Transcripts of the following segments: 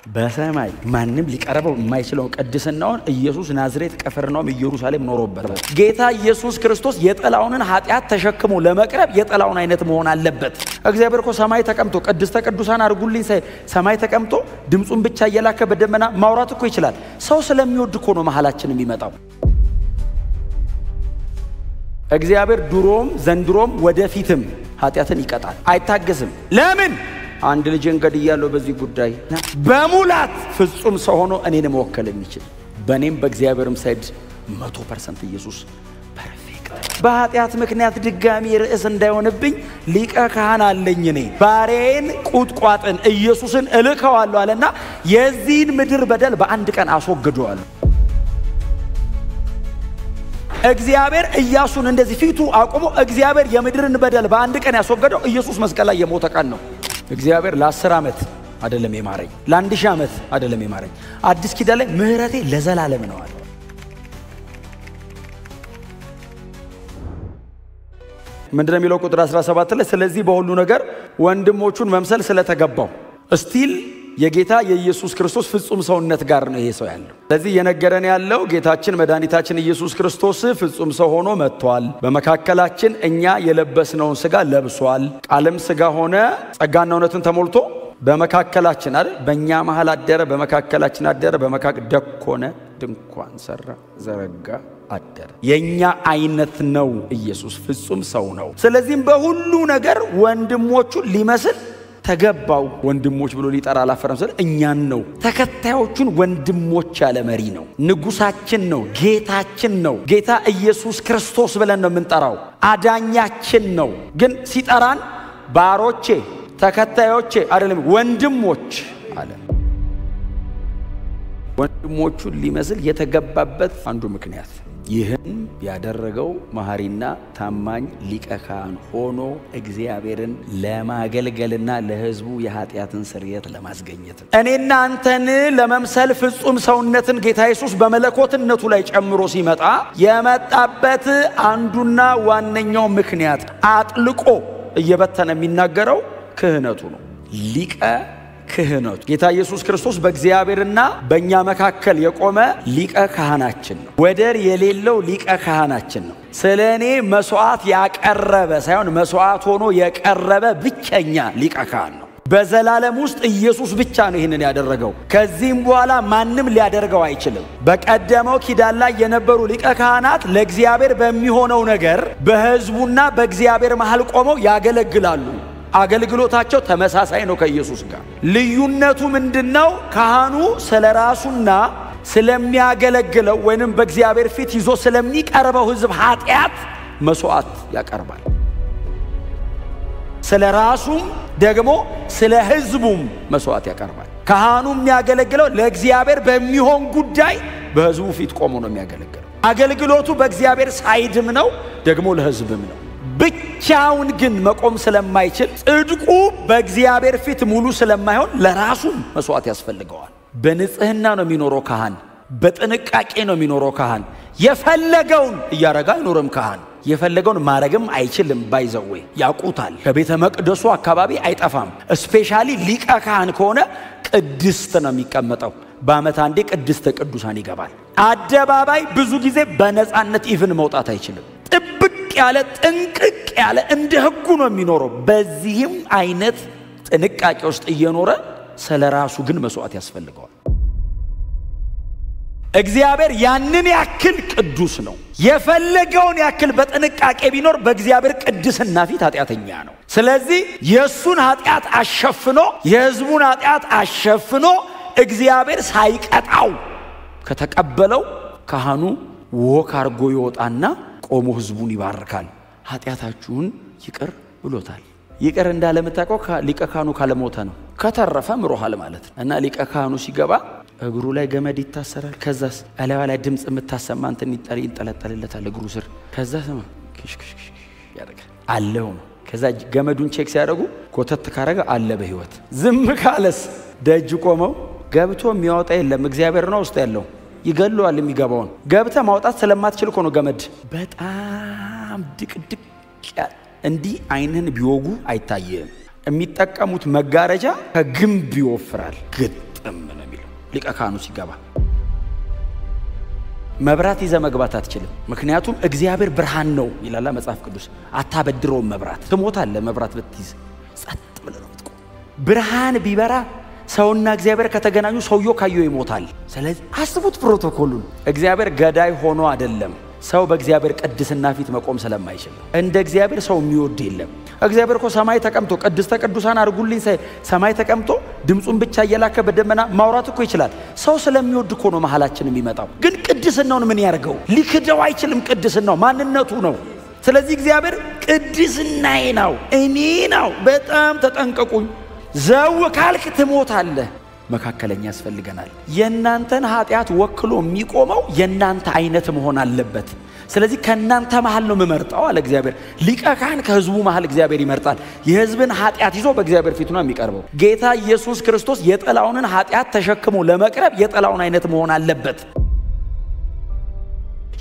በሰማይ ማንም ሊቀርበው የማይችለው ቅድስናውን ኢየሱስ ናዝሬት ቀፈርናውም ኢየሩሳሌም ኖሮበት ጌታ ኢየሱስ ክርስቶስ የጠላውን ኃጢያት ተሸክሞ ለመቅረብ የጠላውን አይነት መሆን አለበት። እግዚአብሔር እኮ ሰማይ ተቀምጦ ቅድስተ ቅዱሳን አርጉልኝ ሳይ ሰማይ ተቀምጦ ድምጹን ብቻ እየላከ በደመና ማውራት እኮ ይችላል። ሰው ስለሚወድ እኮ ነው መሐላችን የሚመጣው። እግዚአብሔር ድሮም ዘንድሮም ወደፊትም ኃጢያትን ይቀጣል፣ አይታገስም። ለምን? አንድ ልጅ እንገድያለሁ በዚህ ጉዳይ በሙላት ፍጹም ሰው ሆኖ እኔን መወከል የሚችል በኔም በእግዚአብሔርም ሳይድ 100% ኢየሱስ ፐርፌክት። በኃጢያት ምክንያት ድጋሚ ርዕስ እንዳይሆንብኝ ሊቀ ካህን አለኝ እኔ ባሬን ቁጥቋጥን ኢየሱስን እልከዋለሁ አለና የዚህን ምድር በደል በአንድ ቀን አስወግደዋለሁ። እግዚአብሔር ኢያሱን እንደዚህ ፊቱ አቆሞ እግዚአብሔር የምድርን በደል በአንድ ቀን ያስወገደው ኢየሱስ መስቀል ላይ የሞተ ቀን ነው። እግዚአብሔር ለ10 ዓመት አይደለም የማረኝ፣ ለ1000 ዓመት አይደለም የማረኝ። አዲስ ኪዳን ላይ ምህረቴ ለዘላለም ነው አለ። ምንድነው የሚለው ቁጥር 17 ላይ ስለዚህ በሁሉ ነገር ወንድሞቹን መምሰል ስለተገባው ስቲል የጌታ የኢየሱስ ክርስቶስ ፍጹም ሰውነት ጋር ነው ይሄ ሰው ያለው። ስለዚህ የነገረን ያለው ጌታችን መድኃኒታችን ኢየሱስ ክርስቶስ ፍጹም ሰው ሆኖ መጥቷል። በመካከላችን እኛ የለበስነውን ሥጋ ለብሷል። ቃልም ሥጋ ሆነ ጸጋና እውነትን ተሞልቶ በመካከላችን አይደል በእኛ መሃል አደረ፣ በመካከላችን አደረ፣ ደኮነ፣ ድንኳን ሰራ፣ ዘረጋ፣ አደረ። የኛ አይነት ነው ኢየሱስ ፍጹም ሰው ነው። ስለዚህም በሁሉ ነገር ወንድሞቹን ሊመስል ተገባው። ወንድሞች ብሎ ሊጠራ አላፈረም። ስለ እኛን ነው ተከታዮቹን ወንድሞች ያለ መሪ ነው። ንጉሳችን ነው፣ ጌታችን ነው። ጌታ ኢየሱስ ክርስቶስ ብለን ነው የምንጠራው። አዳኛችን ነው። ግን ሲጠራን ባሮቼ ተከታዮቼ አይደለም ወንድሞች አለ። ወንድሞቹን ሊመስል የተገባበት አንዱ ምክንያት ይህን ያደረገው መሐሪና ታማኝ ሊቀ ካህን ሆኖ እግዚአብሔርን ለማገልገልና ለሕዝቡ የኃጢያትን ስርየት ለማስገኘት እኔና አንተን ለመምሰል ፍጹም ሰውነትን ጌታ ኢየሱስ በመለኮትነቱ ላይ ጨምሮ ሲመጣ የመጣበት አንዱና ዋነኛው ምክንያት አጥልቆ እየበተነ የሚናገረው ክህነቱ ነው። ሊቀ ክህነቱ ጌታ ኢየሱስ ክርስቶስ በእግዚአብሔርና በእኛ መካከል የቆመ ሊቀ ካህናችን ነው። ወደር የሌለው ሊቀ ካህናችን ነው። ስለኔ መስዋዕት ያቀረበ ሳይሆን መስዋዕት ሆኖ የቀረበ ብቸኛ ሊቀ ካህን ነው። በዘላለም ውስጥ ኢየሱስ ብቻ ነው ይህንን ያደረገው። ከዚህም በኋላ ማንም ሊያደርገው አይችልም። በቀደመው ኪዳን ላይ የነበሩ ሊቀ ካህናት ለእግዚአብሔር በሚሆነው ነገር በሕዝቡና በእግዚአብሔር መሃል ቆመው ያገለግላሉ። አገልግሎታቸው ተመሳሳይ ነው ከኢየሱስ ጋር። ልዩነቱ ምንድነው? ካህኑ ስለራሱና ስለሚያገለግለው ወይንም በእግዚአብሔር ፊት ይዞ ስለሚቀርበው ሕዝብ ኃጢያት መስዋዕት ያቀርባል። ስለራሱም ደግሞ ስለ ሕዝቡም መስዋዕት ያቀርባል። ካህኑ የሚያገለግለው ለእግዚአብሔር በሚሆን ጉዳይ በሕዝቡ ፊት ቆሞ ነው የሚያገለግለው። አገልግሎቱ በእግዚአብሔር ሳይድም ነው ደግሞ ለሕዝብም ነው። ብቻውን ግን መቆም ስለማይችል ጽድቁ በእግዚአብሔር ፊት ሙሉ ስለማይሆን ለራሱም መስዋዕት ያስፈልገዋል። በንጽህና ነው የሚኖረው ካህን፣ በጥንቃቄ ነው የሚኖረው ካህን። የፈለገውን እያረጋ አይኖርም ካህን። የፈለገውን ማረግም አይችልም። ባይዘው ያቁታል። ከቤተ መቅደሱ አካባቢ አይጠፋም። ስፔሻሊ ሊቀ ካህን ከሆነ ቅድስት ነው የሚቀመጠው። በአመት አንዴ ቅድስተ ቅዱሳን ይገባል። አደባባይ ብዙ ጊዜ በነፃነት ኢቭን መውጣት አይችልም። ጥብቅ ያለ ጥንቅቅ ያለ እንደ ሕጉ ነው የሚኖረው። በዚህም አይነት ጥንቃቄ ውስጥ እየኖረ ስለራሱ ግን መስዋዕት ያስፈልገዋል። እግዚአብሔር ያንን ያክል ቅዱስ ነው። የፈለገውን ያክል በጥንቃቄ ቢኖር በእግዚአብሔር ቅድስና ፊት ኃጢአተኛ ነው። ስለዚህ የሱን ኃጢአት አሸፍኖ የሕዝቡን ኃጢአት አሸፍኖ እግዚአብሔር ሳይቀጣው ከተቀበለው ካህኑ ወክ አርጎ ይወጣና ቆሞ ሕዝቡን ይባርካል። ኃጢአታችሁን ይቅር ብሎታል። ይቅር እንዳለምታውቀው ሊቀ ካህኑ ካለሞተ ነው። ከተረፈ ምሮሃል ማለት ነው። እና ሊቀ ካህኑ ሲገባ እግሩ ላይ ገመድ ይታሰራል። ከዛስ አለዋ ላይ ድምጽ የምታሰማ እንትን ይንጠለጠልለታል እግሩ ስር። ከዛ ሰማ ክሽክሽ ያደርጋል አለው ነው። ከዛ ገመዱን ቼክ ሲያደርጉ ኮተት ካረገ አለ በህይወት። ዝም ካለስ ደጅ ቆመው ገብቶ የሚያወጣ የለም እግዚአብሔር ነው ውስጥ ያለው ይገለዋል። የሚገባውን ገብተ ማውጣት ስለማትችል እኮ ነው ገመድ በጣም ድቅድቅ እንዲህ አይንን ቢወጉ አይታየም። የሚጠቀሙት መጋረጃ ከግንብ ይወፍራል። ግጥ አይሰጥም ነው የሚለው ሊቀ ካህኑ ሲገባ። መብራት ይዘ መግባት አትችልም፣ ምክንያቱም እግዚአብሔር ብርሃን ነው ይላል መጽሐፍ ቅዱስ። አታበድረውም መብራት፣ ትሞታለህ መብራት ብትይዝ፣ ጸጥ ብለህ ነው የምትቆም። ብርሃን ቢበራ ሰውና እግዚአብሔር ከተገናኙ ሰውየው ካየው ይሞታል። ስለዚህ አስቡት ፕሮቶኮሉን። እግዚአብሔር ገዳይ ሆኖ አይደለም፣ ሰው በእግዚአብሔር ቅድስና ፊት መቆም ስለማይችል እንደ እግዚአብሔር ሰው የሚወድ የለም። እግዚአብሔር እኮ ሰማይ ተቀምጦ ቅድስተ ቅዱሳን አድርጉልኝ ሰማይ ተቀምጦ ድምጹን ብቻ እየላከ በደመና ማውራት እኮ ይችላል። ሰው ስለሚወድ እኮ ነው መሐላችን የሚመጣው። ግን ቅድስናውን ምን ያርገው? ሊክደው አይችልም። ቅድስናው ማንነቱ ነው። ስለዚህ እግዚአብሔር ቅድስናዬ ነው፣ እኔ ነው፣ በጣም ተጠንቀቁኝ፣ ዘው ካልክ ትሞታለህ። መካከለኛ ያስፈልገናል። የናንተን ኃጢያት ወክሎ የሚቆመው የናንተ አይነት መሆን አለበት። ስለዚህ ከናንተ መሃል ነው መመርጣው አለ እግዚአብሔር። ሊቀ ካህን ከህዝቡ መሃል እግዚአብሔር ይመርጣል። የህዝብን ኃጢያት ይዞ በእግዚአብሔር ፊት ነው የሚቀርበው። ጌታ ኢየሱስ ክርስቶስ የጠላውን ኃጢያት ተሸክሞ ለመቅረብ የጠላውን አይነት መሆን አለበት።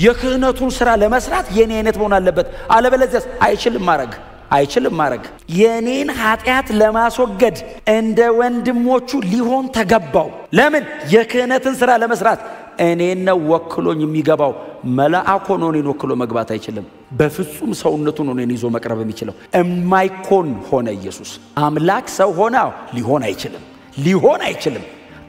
የክህነቱን ሥራ ለመስራት የኔ አይነት መሆን አለበት። አለበለዚያስ አይችልም ማረግ። የኔን ኃጢያት ለማስወገድ እንደ ወንድሞቹ ሊሆን ተገባው። ለምን? የክህነትን ሥራ ለመስራት እኔን ነው ወክሎኝ የሚገባው። መልአክ ሆኖ እኔን ወክሎ መግባት አይችልም። በፍጹም ሰውነቱ ነው እኔን ይዞ መቅረብ የሚችለው። እማይኮን ሆነ ኢየሱስ። አምላክ ሰው ሆነ ሊሆን አይችልም።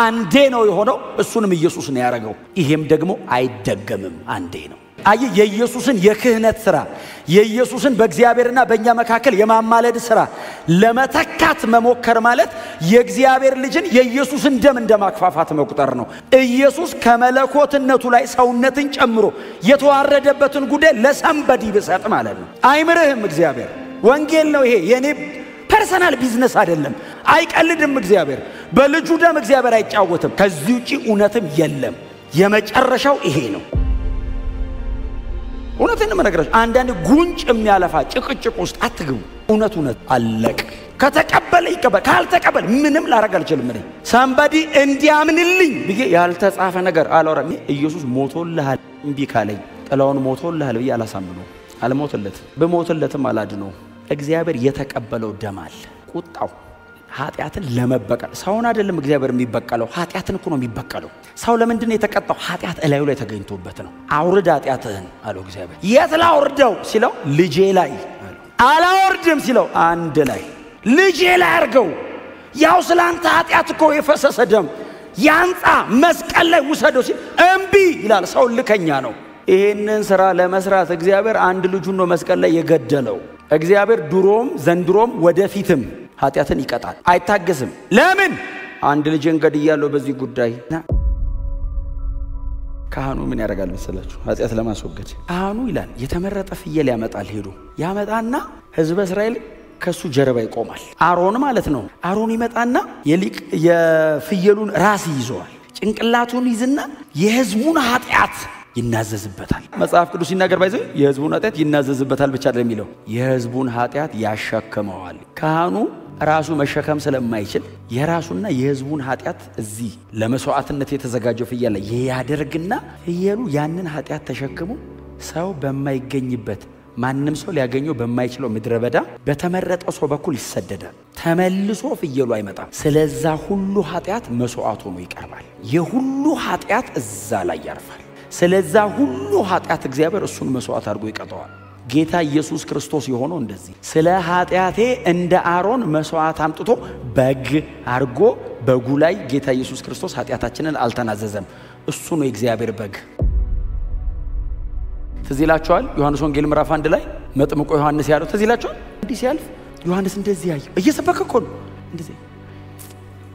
አንዴ ነው የሆነው፣ እሱንም ኢየሱስ ነው ያደረገው። ይሄም ደግሞ አይደገምም፣ አንዴ ነው። የኢየሱስን የክህነት ሥራ የኢየሱስን በእግዚአብሔርና በእኛ መካከል የማማለድ ሥራ ለመተካት መሞከር ማለት የእግዚአብሔር ልጅን የኢየሱስን ደም እንደማክፋፋት መቁጠር ነው። ኢየሱስ ከመለኮትነቱ ላይ ሰውነትን ጨምሮ የተዋረደበትን ጉዳይ ለሰንበዲ ብሰጥ ማለት ነው። አይምርህም። እግዚአብሔር ወንጌል ነው ይሄ። የኔ ፐርሰናል ቢዝነስ አይደለም። አይቀልድም እግዚአብሔር። በልጁ ደም እግዚአብሔር አይጫወትም። ከዚህ ውጪ እውነትም የለም። የመጨረሻው ይሄ ነው። እውነትን መነግራችሁ አንዳንድ ጉንጭ የሚያለፋ ጭቅጭቅ ውስጥ አትግቡ። እውነት አለቅ። ከተቀበለ ይቀበል፣ ካልተቀበል ምንም ላረግ አልችልም። እኔ ሰንበዲ እንዲያምንልኝ ብዬ ያልተጻፈ ነገር አላወራም። ኢየሱስ ሞቶልሃል እምቢ ካለኝ ጥላውን ሞቶልሃል ብዬ አላሳምነው። አልሞትለትም። በሞትለትም አላድነው። እግዚአብሔር የተቀበለው ደም አለ። ቁጣው ኃጢያትን ለመበቀል ሰውን አይደለም እግዚአብሔር የሚበቀለው፣ ኃጢያትን እኮ ነው የሚበቀለው። ሰው ለምንድን ነው የተቀጣው? ኃጢያት እላዩ ላይ ተገኝቶበት ነው። አውርድ ኃጢያትህን አለው እግዚአብሔር። የት ላውርደው ሲለው ልጄ ላይ አለው። አላወርድም ሲለው አንድ ላይ ልጄ ላይ አርገው። ያው ስላንተ ኃጢያት እኮ የፈሰሰ ደም ያንጻ፣ መስቀል ላይ ውሰደው ሲል እምቢ ይላል። ሰው ልከኛ ነው። ይሄንን ሥራ ለመስራት እግዚአብሔር አንድ ልጁን ነው መስቀል ላይ የገደለው። እግዚአብሔር ድሮም ዘንድሮም ወደፊትም ኃጢያትን ይቀጣል፣ አይታገስም። ለምን? አንድ ልጅን ገድያለሁ በዚህ ጉዳይ። ካህኑ ምን ያደርጋል መሰላችሁ? ኃጢያት ለማስወገድ ካህኑ ይላል የተመረጠ ፍየል ያመጣል። ሄዶ ያመጣና ህዝበ እስራኤል ከሱ ጀርባ ይቆማል። አሮን ማለት ነው። አሮን ይመጣና የፍየሉን ራስ ይዘዋል። ጭንቅላቱን ይዝና የህዝቡን ኃጢያት ይናዘዝበታል። መጽሐፍ ቅዱስ ሲናገር ባይዘው የህዝቡን ኃጢያት ይናዘዝበታል ብቻ አይደለም የሚለው፣ የህዝቡን ኃጢያት ያሸክመዋል። ካህኑ ራሱ መሸከም ስለማይችል የራሱና የህዝቡን ኃጢያት እዚህ ለመስዋዕትነት የተዘጋጀው ፍየል ላይ ያደርግና ፍየሉ ያንን ኃጢያት ተሸክሞ ሰው በማይገኝበት ማንም ሰው ሊያገኘው በማይችለው ምድረ በዳ በተመረጠው ሰው በኩል ይሰደዳል። ተመልሶ ፍየሉ አይመጣም። ስለዛ ሁሉ ኃጢያት መስዋዕት ሆኖ ይቀርባል። የሁሉ ኃጢያት እዛ ላይ ያርፋል። ስለዛ ሁሉ ኃጢያት እግዚአብሔር እሱን መስዋዕት አድርጎ ይቀጣዋል። ጌታ ኢየሱስ ክርስቶስ የሆነው እንደዚህ ስለ ኃጢያቴ እንደ አሮን መስዋዕት አምጥቶ በግ አድርጎ በጉ ላይ ጌታ ኢየሱስ ክርስቶስ ኃጢያታችንን አልተናዘዘም። እሱ ነው የእግዚአብሔር በግ። ትዝ ይላችኋል ዮሐንስ ወንጌል ምዕራፍ 1 ላይ መጥምቁ ዮሐንስ ያለው ትዝ ይላችኋል። እንዲህ ሲያልፍ ዮሐንስ እንደዚህ ያየ እየሰበከ እኮ ነው እንደዚህ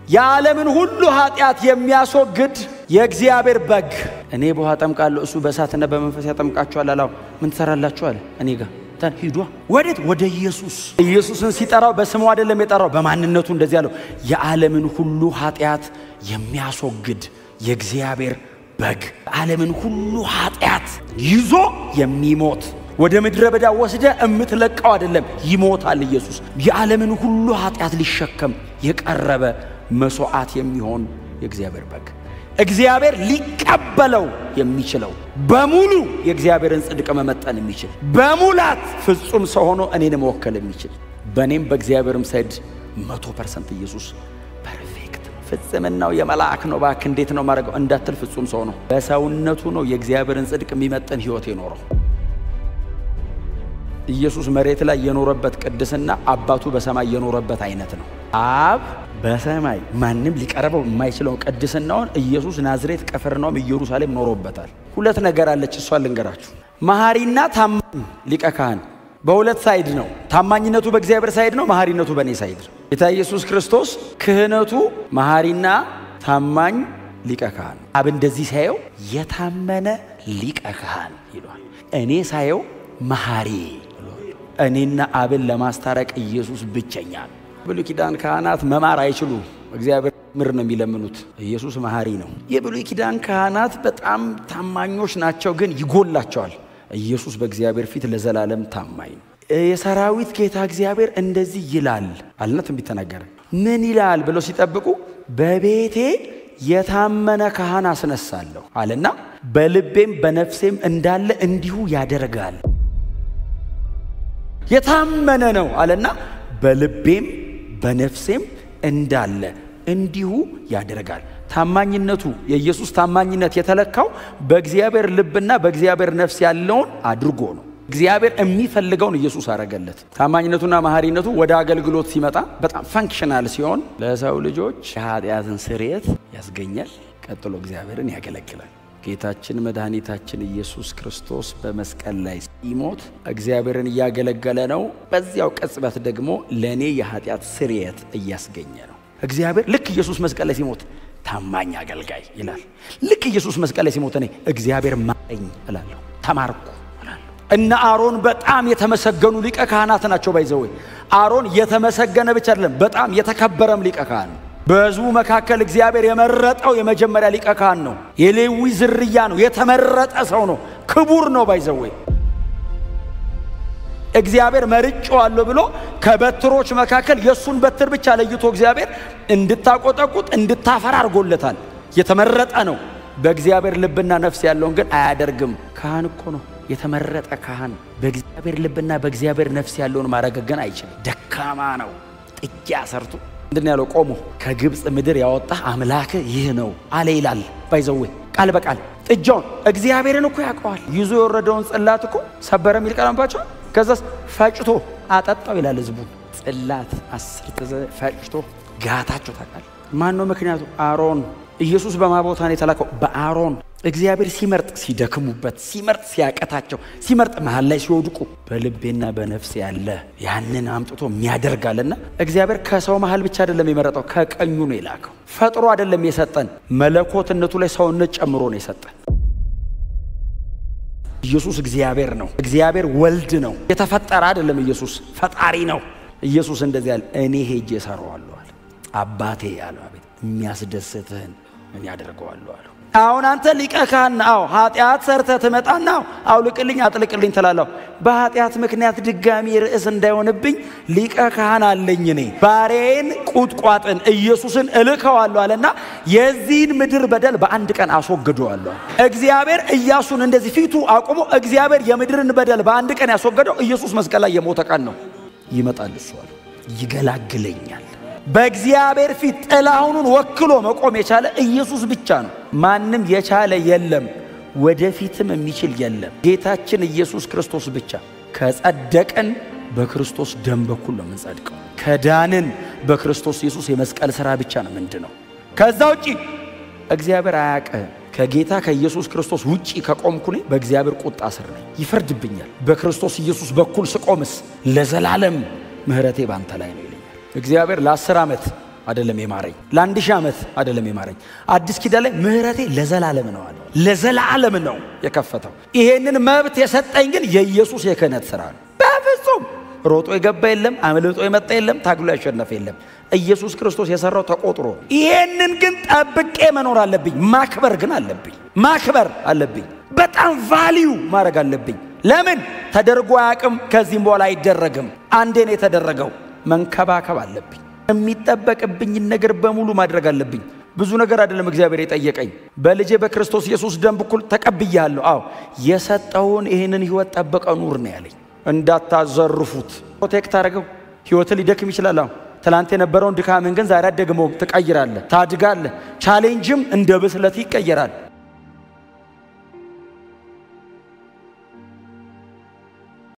የዓለምን ሁሉ ኃጢያት የሚያስወግድ የእግዚአብሔር በግ እኔ በውሃ ጠምቃለሁ፣ እሱ በእሳትና በመንፈስ ያጠምቃችኋል አላው። ምን ትሰራላችሁ አለ። እኔ ጋር ሂዱ። ወዴት? ወደ ኢየሱስ። ኢየሱስን ሲጠራው በስሙ አይደለም የጠራው፣ በማንነቱ እንደዚህ ያለው የዓለምን ሁሉ ኃጢያት የሚያስወግድ የእግዚአብሔር በግ። ዓለምን ሁሉ ኃጢያት ይዞ የሚሞት ወደ ምድረ በዳ ወስደ እምትለቀው አይደለም፣ ይሞታል ኢየሱስ። የዓለምን ሁሉ ኃጢያት ሊሸከም የቀረበ መስዋዕት የሚሆን የእግዚአብሔር በግ። እግዚአብሔር ሊቀበለው የሚችለው በሙሉ የእግዚአብሔርን ጽድቅ መመጠን የሚችል በሙላት ፍጹም ሰው ሆኖ እኔን መወከል የሚችል በእኔም በእግዚአብሔርም ሳይድ 100% ኢየሱስ ፐርፌክት ፍጽምናው የመላእክ ነው ባክ እንዴት ነው ማረጋው እንዳትል ፍጹም ሰው ነው በሰውነቱ ነው የእግዚአብሔርን ጽድቅ የሚመጥን ህይወት የኖረው ኢየሱስ መሬት ላይ የኖረበት ቅድስና አባቱ በሰማይ የኖረበት አይነት ነው አብ በሰማይ ማንንም ሊቀርበው የማይችለው ቅድስናውን ኢየሱስ ናዝሬት ቀፈርናውም ኢየሩሳሌም ኖሮበታል ሁለት ነገር አለች እሷ ልንገራችሁ መሐሪና ታማኝ ሊቀ ካህን በሁለት ሳይድ ነው ታማኝነቱ በእግዚአብሔር ሳይድ ነው መሐሪነቱ በኔ ሳይድ ነው ጌታ ኢየሱስ ክርስቶስ ክህነቱ መሐሪና ታማኝ ሊቀ ካህን አብ እንደዚህ ሳይው የታመነ ሊቀ ካህን ይሏል እኔ ሳይው መሐሪ እኔና አብን ለማስታረቅ ኢየሱስ ብቸኛ ነው ብሉይ ኪዳን ካህናት መማር አይችሉ እግዚአብሔር ምር ነው የሚለምኑት ኢየሱስ መሐሪ ነው የብሉይ ኪዳን ካህናት በጣም ታማኞች ናቸው ግን ይጎላቸዋል ኢየሱስ በእግዚአብሔር ፊት ለዘላለም ታማኝ ነው የሰራዊት ጌታ እግዚአብሔር እንደዚህ ይላል አልነትም ቢተናገረ ምን ይላል ብለው ሲጠብቁ በቤቴ የታመነ ካህን አስነሳለሁ አለና በልቤም በነፍሴም እንዳለ እንዲሁ ያደርጋል የታመነ ነው አለና በልቤም በነፍሴም እንዳለ እንዲሁ ያደርጋል ታማኝነቱ የኢየሱስ ታማኝነት የተለካው በእግዚአብሔር ልብና በእግዚአብሔር ነፍስ ያለውን አድርጎ ነው እግዚአብሔር የሚፈልገውን ኢየሱስ አረጋለት ታማኝነቱና መሐሪነቱ ወደ አገልግሎት ሲመጣ በጣም ፈንክሽናል ሲሆን ለሰው ልጆች ኃጢአትን ስርየት ያስገኛል ቀጥሎ እግዚአብሔርን ያገለግላል ጌታችን መድኃኒታችን ኢየሱስ ክርስቶስ በመስቀል ላይ ሲሞት እግዚአብሔርን ያገለገለ ነው በዚያው ቅጽበት ደግሞ ለኔ የኃጢአት ስርየት እያስገኘ ነው እግዚአብሔር ልክ ኢየሱስ መስቀል ላይ ሲሞት ታማኝ አገልጋይ ይላል ልክ ኢየሱስ መስቀል ላይ ሲሞት እኔ እግዚአብሔር ማረኝ እላለሁ ተማርኩ እላለሁ እና አሮን በጣም የተመሰገኑ ሊቀ ካህናት ናቸው ባይዘው አሮን የተመሰገነ ብቻ አይደለም በጣም የተከበረም ሊቀ ካህን በሕዝቡ መካከል እግዚአብሔር የመረጠው የመጀመሪያ ሊቀ ካህን ነው የሌዊ ዝርያ ነው የተመረጠ ሰው ነው ክቡር ነው ባይዘው እግዚአብሔር መርጬዋለሁ ብሎ ከበትሮች መካከል የሱን በትር ብቻ ለይቶ እግዚአብሔር እንድታቆጠቁጥ እንድታፈራ አርጎለታል የተመረጠ ነው በእግዚአብሔር ልብና ነፍስ ያለውን ግን አያደርግም ካህን እኮ ነው የተመረጠ ካህን በእግዚአብሔር ልብና በእግዚአብሔር ነፍስ ያለውን ማረጋገን አይችልም ደካማ ነው ጥቂያ ሰርቶ እንደነ ያለው ቆሞ ከግብጽ ምድር ያወጣ አምላክ ይህ ነው አለ ይላል ባይዘው ቃል በቃል ጥጃውን እግዚአብሔርን እኮ ያውቀዋል ይዞ የወረደውን ጽላት እኮ ሰበረም ይልቀላምባቸው ከዛስ ፈጭቶ አጠጣው ይላል ህዝቡ ጽላት 10 ፈጭቶ ጋታቸው ታቃል ማን ነው ምክንያቱ አሮን ኢየሱስ በማቦታን የተላከው በአሮን እግዚአብሔር ሲመርጥ ሲደክሙበት ሲመርጥ ሲያቀታቸው ሲመርጥ መሃል ላይ ሲወድቁ በልቤና በነፍስ ያለ ያንን አምጥቶ የሚያደርጋልና እግዚአብሔር ከሰው መሃል ብቻ አይደለም የመረጠው ከቀኙ ነው የላከው ፈጥሮ አይደለም የሰጠን መለኮትነቱ ላይ ሰውነት ጨምሮ ነው የሰጠን ኢየሱስ እግዚአብሔር ነው እግዚአብሔር ወልድ ነው የተፈጠረ አይደለም ኢየሱስ ፈጣሪ ነው ኢየሱስ እንደዚህ ያለ እኔ ሄጄ ሰራዋለሁ አለ አባቴ ያለው አቤት የሚያስደስትህን ምን ያደርገዋለሁ አለ አሁን አንተ ሊቀ ካህን አው ኃጢአት ሰርተ ተመጣና አውልቅልኝ አጥልቅልኝ ተላላው በኃጢአት ምክንያት ድጋሚ ርዕስ እንዳይሆንብኝ ሊቀ ካህን አለኝ እኔ ባሬን ቁጥቋጥን ኢየሱስን እልከዋለሁ አለና የዚህን ምድር በደል በአንድ ቀን አስወግደዋለሁ እግዚአብሔር ኢያሱን እንደዚህ ፊቱ አቆሞ እግዚአብሔር የምድርን በደል በአንድ ቀን ያስወገደው ኢየሱስ መስቀል ላይ የሞተ ቀን ነው ይመጣል እሱ አለ ይገላግለኛል በእግዚአብሔር ፊት ጥላሁኑን ወክሎ መቆም የቻለ ኢየሱስ ብቻ ነው ማንንም የቻለ የለም ወደፊትም የሚችል የለም ጌታችን ኢየሱስ ክርስቶስ ብቻ ከጸደቀን በክርስቶስ ደም በኩል ነው የምንጸድቀው ከዳንን በክርስቶስ ኢየሱስ የመስቀል ሥራ ብቻ ነው ምንድነው ከዛ ውጪ እግዚአብሔር አያቀ ከጌታ ከኢየሱስ ክርስቶስ ውጪ ከቆምኩኝ በእግዚአብሔር ቁጣ ስር ነኝ ይፈርድብኛል በክርስቶስ ኢየሱስ በኩል ስቆምስ ለዘላለም ምህረቴ ባንተ ላይ ነው እግዚአብሔር ለ10 ዓመት አይደለም የማረኝ ለ1000 ዓመት አይደለም የማረኝ አዲስ ኪዳን ላይ ምህረቴ ለዘላለም ነው አለ ለዘላለም ነው የከፈተው ይሄንን መብት የሰጠኝ ግን የኢየሱስ የክህነት ሥራ ነው በፍጹም ሮጦ የገባ የለም አመልጦ የመጣ የለም ታግሎ ያሸነፈ የለም ኢየሱስ ክርስቶስ የሰራው ተቆጥሮ ይሄንን ግን ጠብቄ መኖር አለብኝ ማክበር ግን አለብኝ ማክበር አለብኝ በጣም ቫልዩ ማድረግ አለብኝ ለምን ተደርጎ አያውቅም ከዚህም በኋላ አይደረግም አንዴ ነው የተደረገው መንከባከብ አለብኝ የሚጠበቅብኝ ነገር በሙሉ ማድረግ አለብኝ ብዙ ነገር አይደለም እግዚአብሔር የጠየቀኝ በልጄ በክርስቶስ ኢየሱስ ደም በኩል ተቀብያለሁ አዎ የሰጠውን ይሄንን ህይወት ጠብቀ ኑር ነው ያለኝ እንዳታዘርፉት ፕሮቴክት አድርገው ህይወት ሊደክም ይችላል አዎ ትላንት የነበረውን ድካምን ግን ዛሬ አትደግመውም፣ ትቀይራለህ፣ ታድጋለህ። ቻሌንጅም እንደ ብስለት ይቀየራል።